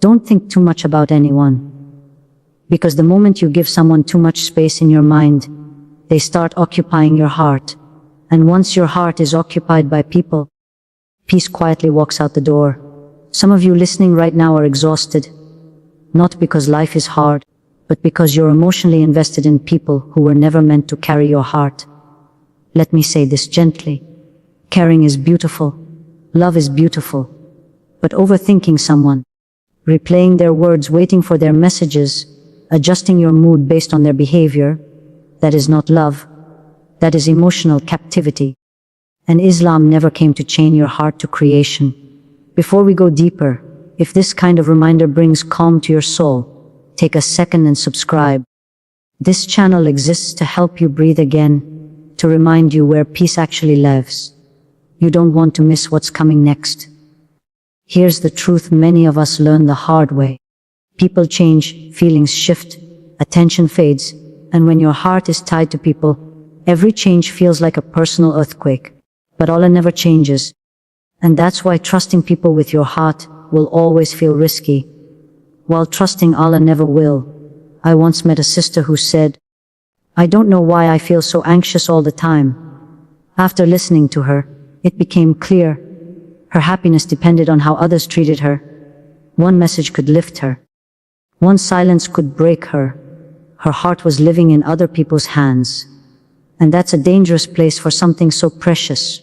Don't think too much about anyone. Because the moment you give someone too much space in your mind, they start occupying your heart. And once your heart is occupied by people, peace quietly walks out the door. Some of you listening right now are exhausted, not because life is hard, but because you're emotionally invested in people who were never meant to carry your heart. Let me say this gently. Caring is beautiful. Love is beautiful. But overthinking someone, replaying their words, waiting for their messages, adjusting your mood based on their behavior, that is not love. That is emotional captivity. And Islam never came to chain your heart to creation. Before we go deeper, if this kind of reminder brings calm to your soul, take a second and subscribe. This channel exists to help you breathe again, to remind you where peace actually lives. You don't want to miss what's coming next. Here's the truth many of us learn the hard way. People change, feelings shift, attention fades, and when your heart is tied to people, every change feels like a personal earthquake. But Allah never changes. And that's why trusting people with your heart will always feel risky, while trusting Allah never will. I once met a sister who said, "I don't know why I feel so anxious all the time." After listening to her, it became clear. Her happiness depended on how others treated her. One message could lift her. One silence could break her. Her heart was living in other people's hands. And that's a dangerous place for something so precious.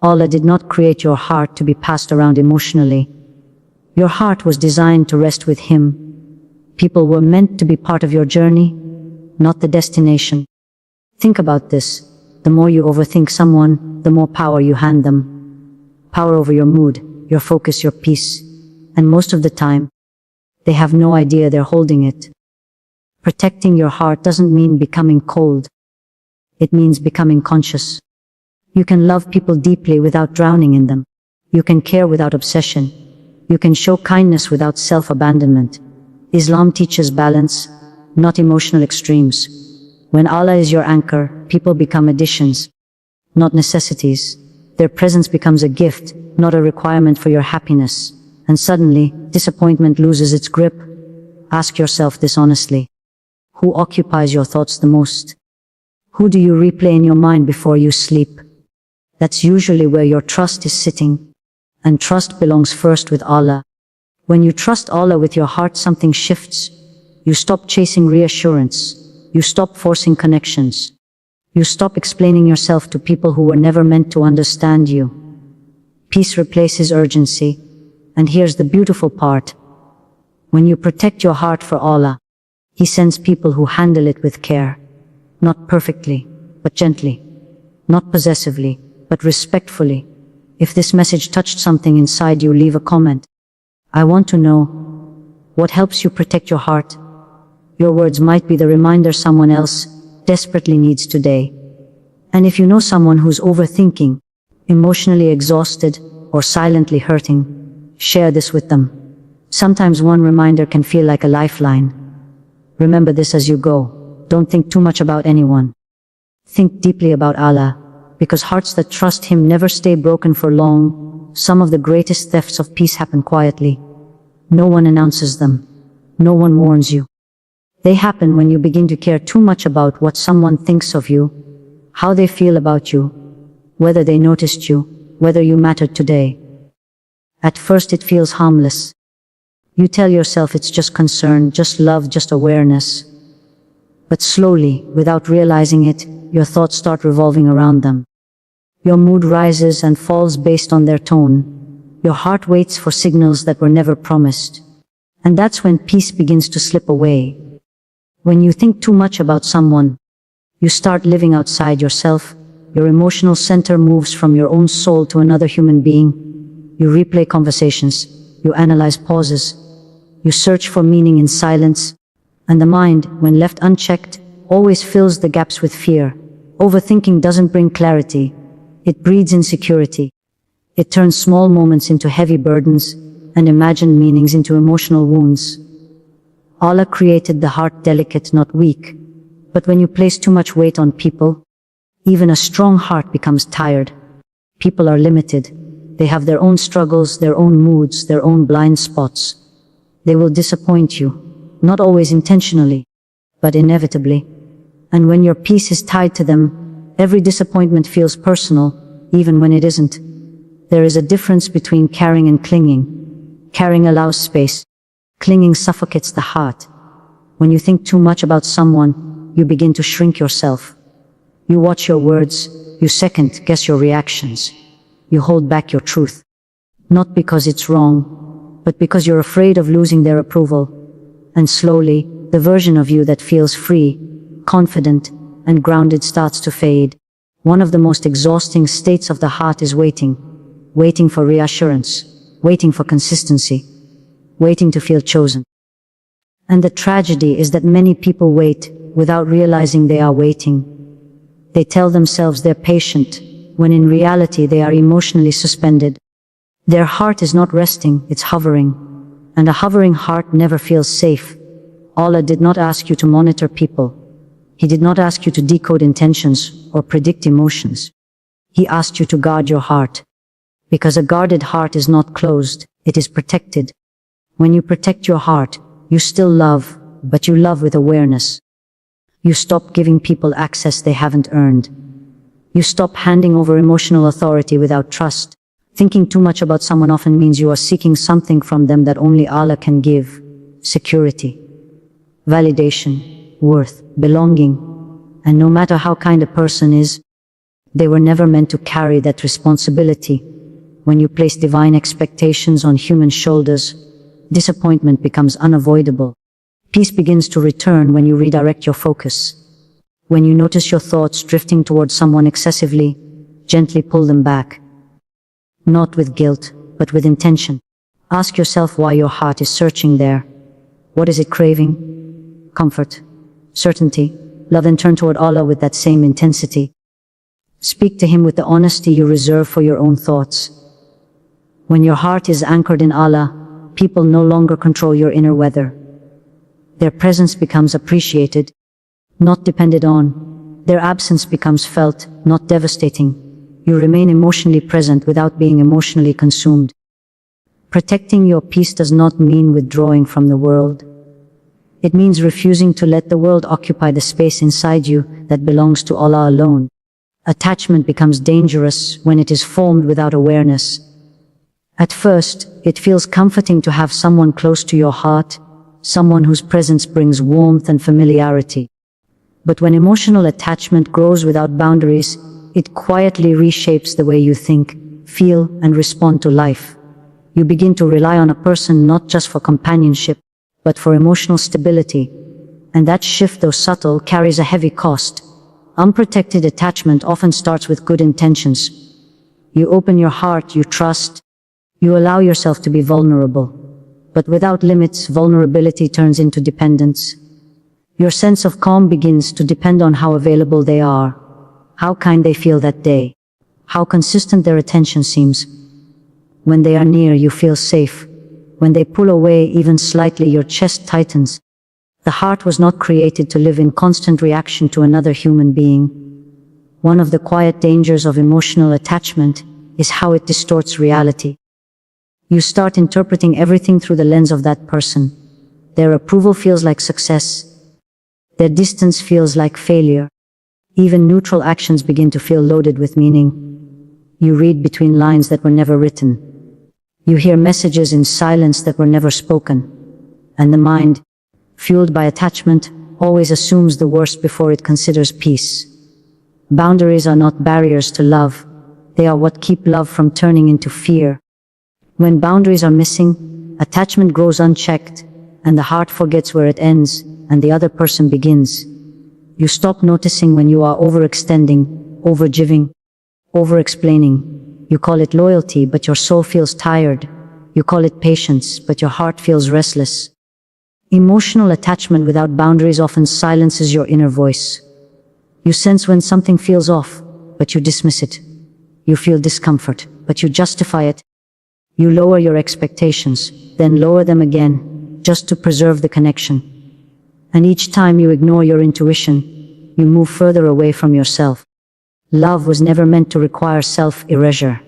Allah did not create your heart to be passed around emotionally. Your heart was designed to rest with Him. People were meant to be part of your journey, not the destination. Think about this. The more you overthink someone, the more power you hand them. Power over your mood, your focus, your peace. And most of the time, they have no idea they're holding it. Protecting your heart doesn't mean becoming cold. It means becoming conscious. You can love people deeply without drowning in them. You can care without obsession. You can show kindness without self-abandonment. Islam teaches balance, not emotional extremes. When Allah is your anchor, people become additions, not necessities. Their presence becomes a gift, not a requirement for your happiness. And suddenly, disappointment loses its grip. Ask yourself this honestly. Who occupies your thoughts the most? Who do you replay in your mind before you sleep? That's usually where your trust is sitting. And trust belongs first with Allah. When you trust Allah with your heart, something shifts. You stop chasing reassurance. You stop forcing connections. You stop explaining yourself to people who were never meant to understand you. Peace replaces urgency. And here's the beautiful part. When you protect your heart for Allah, He sends people who handle it with care. Not perfectly, but gently. Not possessively, but respectfully. If this message touched something inside you, leave a comment. I want to know, what helps you protect your heart? Your words might be the reminder someone else desperately needs today. And if you know someone who's overthinking, emotionally exhausted, or silently hurting, share this with them. Sometimes one reminder can feel like a lifeline. Remember this as you go. Don't think too much about anyone. Think deeply about Allah, because hearts that trust Him never stay broken for long. Some of the greatest thefts of peace happen quietly. No one announces them. No one warns you. They happen when you begin to care too much about what someone thinks of you, how they feel about you, whether they noticed you, whether you mattered today. At first it feels harmless. You tell yourself it's just concern, just love, just awareness. But slowly, without realizing it, your thoughts start revolving around them. Your mood rises and falls based on their tone. Your heart waits for signals that were never promised. And that's when peace begins to slip away. When you think too much about someone, you start living outside yourself. Your emotional center moves from your own soul to another human being. You replay conversations. You analyze pauses. You search for meaning in silence. And the mind, when left unchecked, always fills the gaps with fear. Overthinking doesn't bring clarity. It breeds insecurity. It turns small moments into heavy burdens, and imagined meanings into emotional wounds. Allah created the heart delicate, not weak. But when you place too much weight on people, even a strong heart becomes tired. People are limited. They have their own struggles, their own moods, their own blind spots. They will disappoint you, not always intentionally, but inevitably. And when your peace is tied to them, every disappointment feels personal, even when it isn't. There is a difference between caring and clinging. Caring allows space. Clinging suffocates the heart. When you think too much about someone, you begin to shrink yourself. You watch your words, you second-guess your reactions. You hold back your truth. Not because it's wrong, but because you're afraid of losing their approval. And slowly, the version of you that feels free, confident, and grounded starts to fade. One of the most exhausting states of the heart is waiting. Waiting for reassurance. Waiting for consistency. Waiting to feel chosen. And the tragedy is that many people wait without realizing they are waiting. They tell themselves they're patient, when in reality they are emotionally suspended. Their heart is not resting, it's hovering. And a hovering heart never feels safe. Allah did not ask you to monitor people. He did not ask you to decode intentions or predict emotions. He asked you to guard your heart. Because a guarded heart is not closed, it is protected. When you protect your heart, you still love, but you love with awareness. You stop giving people access they haven't earned. You stop handing over emotional authority without trust. Thinking too much about someone often means you are seeking something from them that only Allah can give. Security, validation, worth, belonging. And no matter how kind a person is, they were never meant to carry that responsibility. When you place divine expectations on human shoulders, disappointment becomes unavoidable. Peace begins to return when you redirect your focus. When you notice your thoughts drifting towards someone excessively, gently pull them back. Not with guilt, but with intention. Ask yourself why your heart is searching there. What is it craving? Comfort, certainty, love, and turn toward Allah with that same intensity. Speak to Him with the honesty you reserve for your own thoughts. When your heart is anchored in Allah, people no longer control your inner weather. Their presence becomes appreciated, not depended on. Their absence becomes felt, not devastating. You remain emotionally present without being emotionally consumed. Protecting your peace does not mean withdrawing from the world. It means refusing to let the world occupy the space inside you that belongs to Allah alone. Attachment becomes dangerous when it is formed without awareness. At first, it feels comforting to have someone close to your heart, someone whose presence brings warmth and familiarity. But when emotional attachment grows without boundaries, it quietly reshapes the way you think, feel, and respond to life. You begin to rely on a person not just for companionship, but for emotional stability. And that shift, though subtle, carries a heavy cost. Unprotected attachment often starts with good intentions. You open your heart, you trust, you allow yourself to be vulnerable. But without limits, vulnerability turns into dependence. Your sense of calm begins to depend on how available they are, how kind they feel that day, how consistent their attention seems. When they are near, you feel safe. When they pull away even slightly, your chest tightens. The heart was not created to live in constant reaction to another human being. One of the quiet dangers of emotional attachment is how it distorts reality. You start interpreting everything through the lens of that person. Their approval feels like success. Their distance feels like failure. Even neutral actions begin to feel loaded with meaning. You read between lines that were never written. You hear messages in silence that were never spoken. And the mind, fueled by attachment, always assumes the worst before it considers peace. Boundaries are not barriers to love. They are what keep love from turning into fear. When boundaries are missing, attachment grows unchecked, and the heart forgets where it ends, and the other person begins. You stop noticing when you are overextending, overgiving, over-explaining. You call it loyalty, but your soul feels tired. You call it patience, but your heart feels restless. Emotional attachment without boundaries often silences your inner voice. You sense when something feels off, but you dismiss it. You feel discomfort, but you justify it. You lower your expectations, then lower them again, just to preserve the connection. And each time you ignore your intuition, you move further away from yourself. Love was never meant to require self-erasure.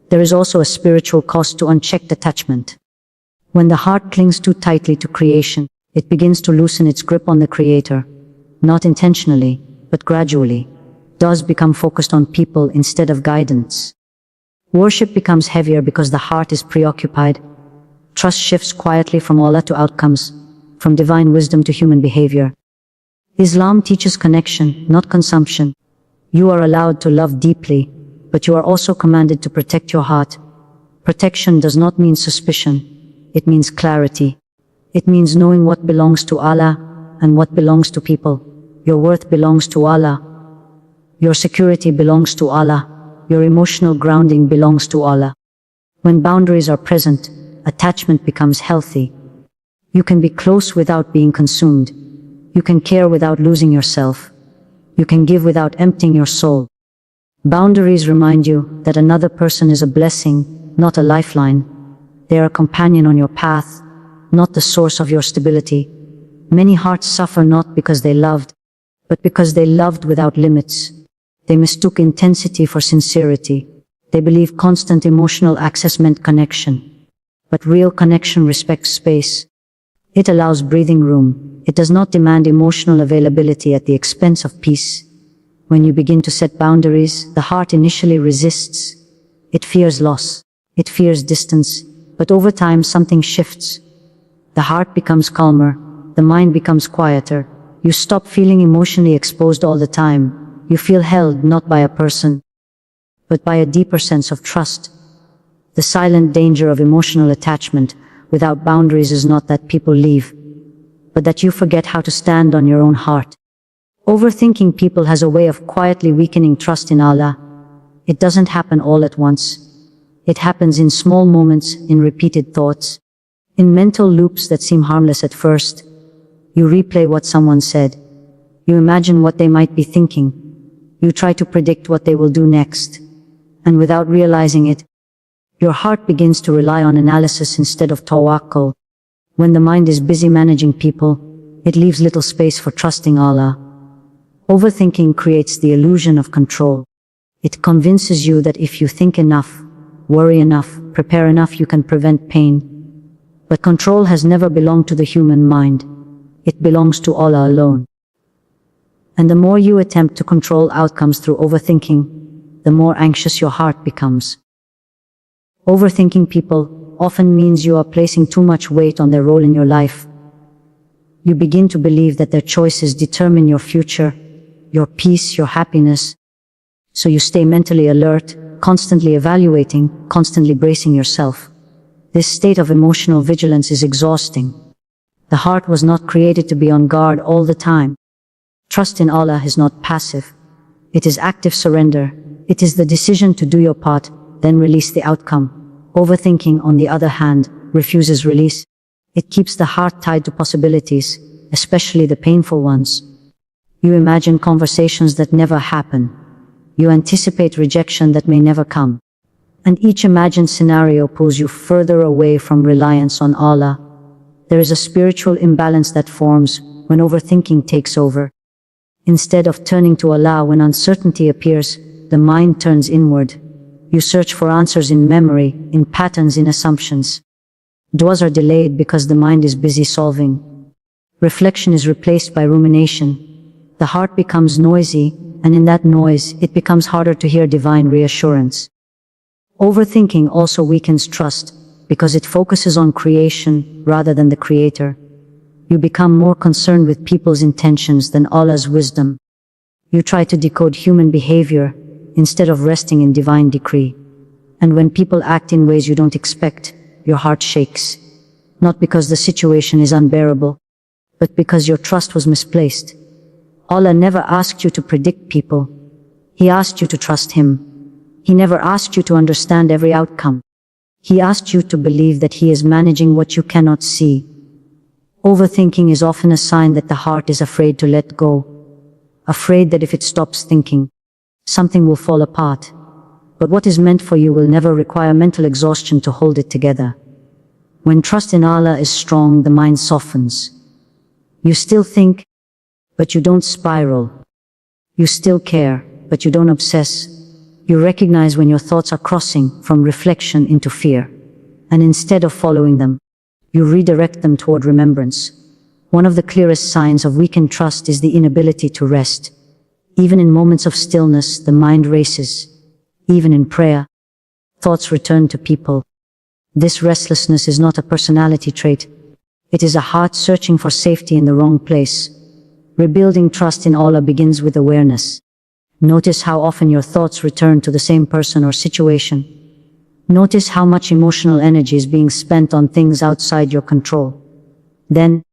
There is also a spiritual cost to unchecked attachment. When the heart clings too tightly to creation, it begins to loosen its grip on the Creator, not intentionally, but gradually. Does become focused on people instead of guidance. Worship becomes heavier because the heart is preoccupied. Trust shifts quietly from Allah to outcomes, from divine wisdom to human behavior. Islam teaches connection, not consumption. You are allowed to love deeply, but you are also commanded to protect your heart. Protection does not mean suspicion. It means clarity. It means knowing what belongs to Allah and what belongs to people. Your worth belongs to Allah. Your security belongs to Allah. Your emotional grounding belongs to Allah. When boundaries are present, attachment becomes healthy. You can be close without being consumed. You can care without losing yourself. You can give without emptying your soul. Boundaries remind you that another person is a blessing, not a lifeline. They are a companion on your path, not the source of your stability. Many hearts suffer not because they loved, but because they loved without limits. They mistook intensity for sincerity. They believed constant emotional access meant connection. But real connection respects space. It allows breathing room. It does not demand emotional availability at the expense of peace. When you begin to set boundaries, the heart initially resists. It fears loss. It fears distance. But over time something shifts. The heart becomes calmer. The mind becomes quieter. You stop feeling emotionally exposed all the time. You feel held not by a person, but by a deeper sense of trust. The silent danger of emotional attachment without boundaries is not that people leave, but that you forget how to stand on your own heart. Overthinking people has a way of quietly weakening trust in Allah. It doesn't happen all at once. It happens in small moments, in repeated thoughts, in mental loops that seem harmless at first. You replay what someone said. You imagine what they might be thinking. You try to predict what they will do next. And without realizing it, your heart begins to rely on analysis instead of tawakkul. When the mind is busy managing people, it leaves little space for trusting Allah. Overthinking creates the illusion of control. It convinces you that if you think enough, worry enough, prepare enough, you can prevent pain. But control has never belonged to the human mind. It belongs to Allah alone. And the more you attempt to control outcomes through overthinking, the more anxious your heart becomes. Overthinking people often means you are placing too much weight on their role in your life. You begin to believe that their choices determine your future, your peace, your happiness. So you stay mentally alert, constantly evaluating, constantly bracing yourself. This state of emotional vigilance is exhausting. The heart was not created to be on guard all the time. Trust in Allah is not passive. It is active surrender. It is the decision to do your part, then release the outcome. Overthinking, on the other hand, refuses release. It keeps the heart tied to possibilities, especially the painful ones. You imagine conversations that never happen. You anticipate rejection that may never come. And each imagined scenario pulls you further away from reliance on Allah. There is a spiritual imbalance that forms when overthinking takes over. Instead of turning to Allah when uncertainty appears, the mind turns inward. You search for answers in memory, in patterns, in assumptions. Du'as are delayed because the mind is busy solving. Reflection is replaced by rumination. The heart becomes noisy, and in that noise, it becomes harder to hear divine reassurance. Overthinking also weakens trust, because it focuses on creation rather than the Creator. You become more concerned with people's intentions than Allah's wisdom. You try to decode human behavior instead of resting in divine decree. And when people act in ways you don't expect, your heart shakes. Not because the situation is unbearable, but because your trust was misplaced. Allah never asked you to predict people. He asked you to trust Him. He never asked you to understand every outcome. He asked you to believe that He is managing what you cannot see. Overthinking is often a sign that the heart is afraid to let go. Afraid that if it stops thinking, something will fall apart. But what is meant for you will never require mental exhaustion to hold it together. When trust in Allah is strong, the mind softens. You still think, but you don't spiral. You still care, but you don't obsess. You recognize when your thoughts are crossing from reflection into fear. And instead of following them, You redirect them toward remembrance. One of the clearest signs of weakened trust is the inability to rest. Even in moments of stillness, the mind races. Even in prayer, thoughts return to people. This restlessness is not a personality trait. It is a heart searching for safety in the wrong place. Rebuilding trust in Allah begins with awareness. Notice how often your thoughts return to the same person or situation. Notice how much emotional energy is being spent on things outside your control. Then,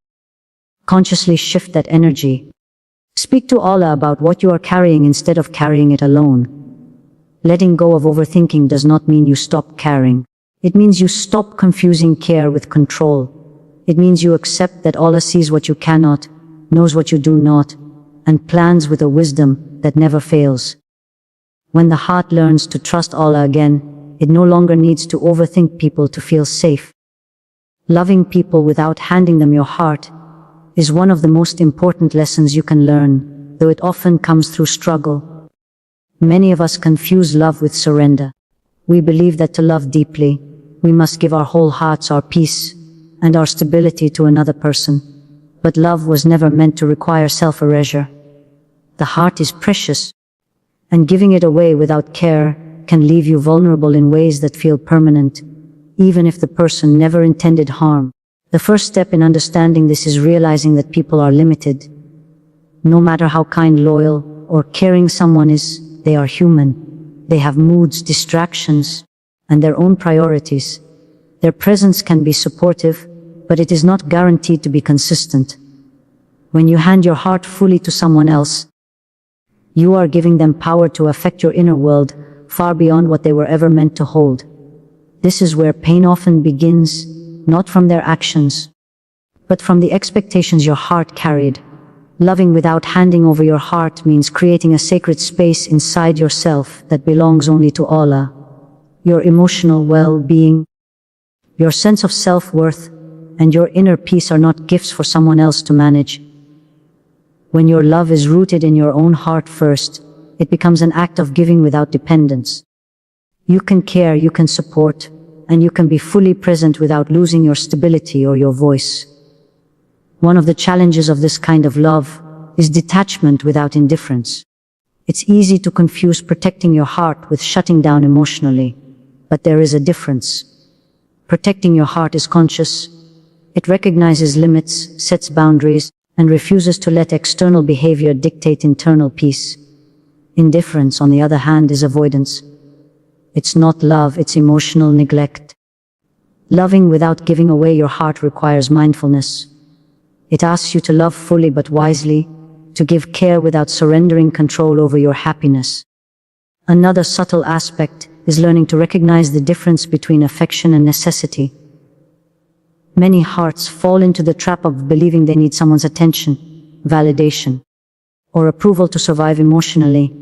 consciously shift that energy. Speak to Allah about what you are carrying instead of carrying it alone. Letting go of overthinking does not mean you stop caring. It means you stop confusing care with control. It means you accept that Allah sees what you cannot, knows what you do not, and plans with a wisdom that never fails. When the heart learns to trust Allah again, it no longer needs to overthink people to feel safe. Loving people without handing them your heart is one of the most important lessons you can learn, though it often comes through struggle. Many of us confuse love with surrender. We believe that to love deeply, we must give our whole hearts, our peace, and our stability to another person. But love was never meant to require self-erasure. The heart is precious, and giving it away without care can leave you vulnerable in ways that feel permanent, even if the person never intended harm. The first step in understanding this is realizing that people are limited. No matter how kind, loyal, or caring someone is, they are human. They have moods, distractions, and their own priorities. Their presence can be supportive, but it is not guaranteed to be consistent. When you hand your heart fully to someone else, you are giving them power to affect your inner world far beyond what they were ever meant to hold. This is where pain often begins, not from their actions, but from the expectations your heart carried. Loving without handing over your heart means creating a sacred space inside yourself that belongs only to Allah. Your emotional well-being, your sense of self-worth, and your inner peace are not gifts for someone else to manage. When your love is rooted in your own heart first, it becomes an act of giving without dependence. You can care, you can support, and you can be fully present without losing your stability or your voice. One of the challenges of this kind of love is detachment without indifference. It's easy to confuse protecting your heart with shutting down emotionally, but there is a difference. Protecting your heart is conscious. It recognizes limits, sets boundaries, and refuses to let external behavior dictate internal peace. Indifference, on the other hand, is avoidance. It's not love, it's emotional neglect. Loving without giving away your heart requires mindfulness. It asks you to love fully but wisely, to give care without surrendering control over your happiness. Another subtle aspect is learning to recognize the difference between affection and necessity. Many hearts fall into the trap of believing they need someone's attention, validation, or approval to survive emotionally.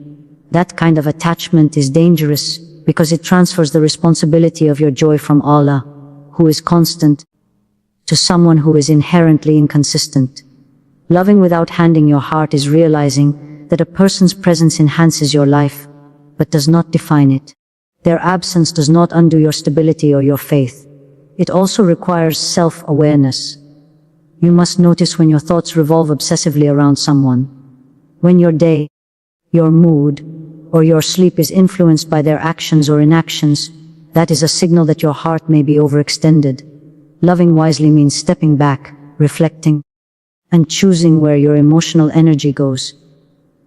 That kind of attachment is dangerous because it transfers the responsibility of your joy from Allah, who is constant, to someone who is inherently inconsistent. Loving without handing your heart is realizing that a person's presence enhances your life, but does not define it. Their absence does not undo your stability or your faith. It also requires self-awareness. You must notice when your thoughts revolve obsessively around someone. When your day, your mood, or your sleep is influenced by their actions or inactions, that is a signal that your heart may be overextended. Loving wisely means stepping back, reflecting, and choosing where your emotional energy goes.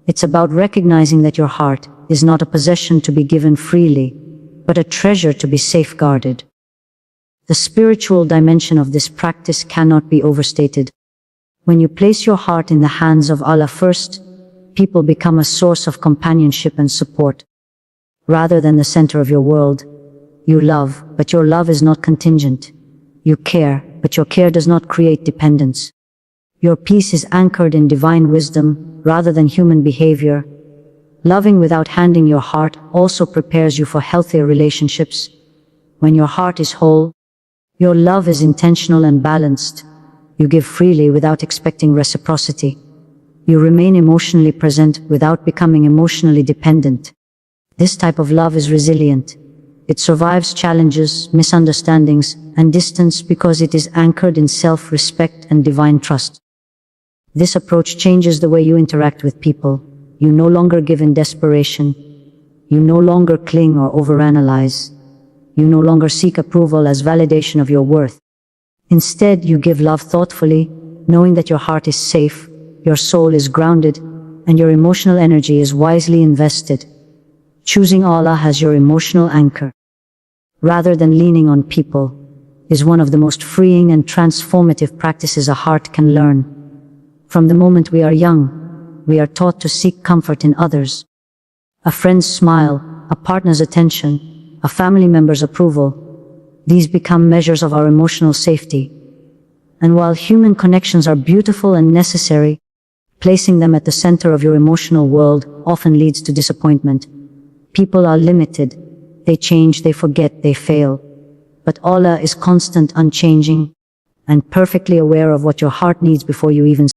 It's about recognizing that your heart is not a possession to be given freely, but a treasure to be safeguarded. The spiritual dimension of this practice cannot be overstated. When you place your heart in the hands of Allah first, people become a source of companionship and support. Rather than the center of your world, you love, but your love is not contingent. You care, but your care does not create dependence. Your peace is anchored in divine wisdom, rather than human behavior. Loving without handing your heart also prepares you for healthier relationships. When your heart is whole, your love is intentional and balanced. You give freely without expecting reciprocity. You remain emotionally present without becoming emotionally dependent. This type of love is resilient. It survives challenges, misunderstandings, and distance because it is anchored in self-respect and divine trust. This approach changes the way you interact with people. You no longer give in desperation. You no longer cling or overanalyze. You no longer seek approval as validation of your worth. Instead, you give love thoughtfully, knowing that your heart is safe, your soul is grounded, and your emotional energy is wisely invested. Choosing Allah as your emotional anchor, rather than leaning on people, is one of the most freeing and transformative practices a heart can learn. From the moment we are young, we are taught to seek comfort in others. A friend's smile, a partner's attention, a family member's approval. These become measures of our emotional safety. And while human connections are beautiful and necessary, placing them at the center of your emotional world often leads to disappointment. People are limited. They change, they forget, they fail. But Allah is constant, unchanging, and perfectly aware of what your heart needs before you even